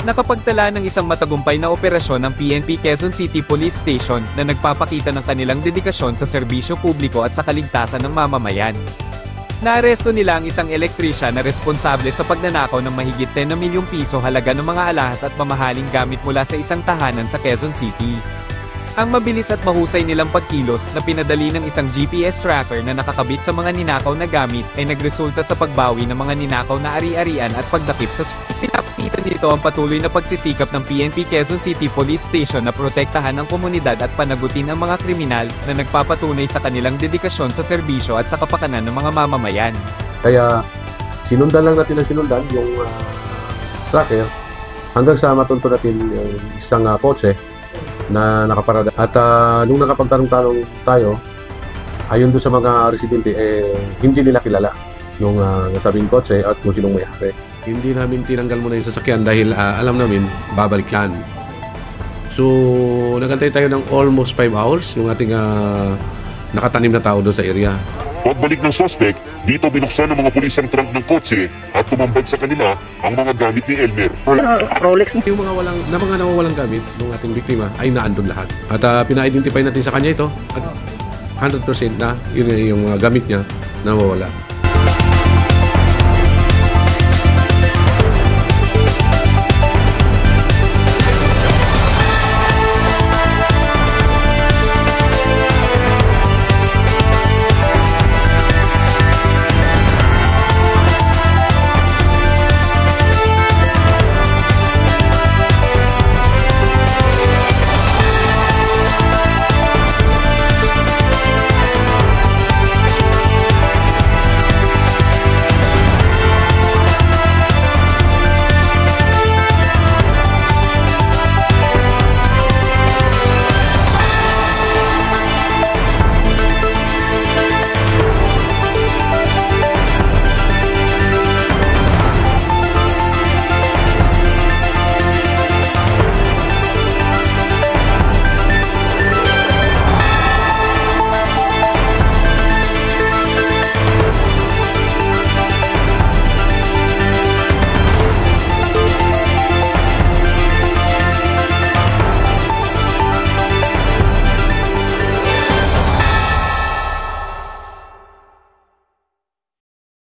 Nakapagtala ng isang matagumpay na operasyon ng PNP Quezon City Police Station na nagpapakita ng kanilang dedikasyon sa serbisyo publiko at sa kaligtasan ng mamamayan. Naaresto nila ang isang elektrisyan na responsable sa pagnanakaw ng mahigit 10 na milyong piso halaga ng mga alahas at mamahaling gamit mula sa isang tahanan sa Quezon City. Ang mabilis at mahusay nilang pagkilos na pinadali ng isang GPS tracker na nakakabit sa mga ninakaw na gamit ay nagresulta sa pagbawi ng mga ninakaw na ari-arian at pagdakip sa pinapakita nito ang patuloy na pagsisikap ng PNP Quezon City Police Station na protektahan ang komunidad at panagutin ang mga kriminal na nagpapatunay sa kanilang dedikasyon sa serbisyo at sa kapakanan ng mga mamamayan. Kaya sinundan lang natin ang sinundan yung tracker hanggang sa matunto natin yung isang kotse na nakaparada. At nung nakapagtanong-tanong tayo, ayon doon sa mga residente, hindi nila kilala yung nasabing kotse at kung sinong may-ari. Hindi namin tinanggal muna yung sasakyan dahil alam namin, babalik yan. So, nagantay tayo ng almost 5 hours yung ating nakatanim na tao doon sa area. Pagbalik ng suspect, dito binuksan ng mga pulis ang trunk ng kotse at tumambad sa kanila ang mga gamit ni Elmer. Rolex. Yung mga nawawalang gamit ng ating biktima ay naandun lahat. At pina-identify natin sa kanya ito at 100% na yung gamit niya nawawala.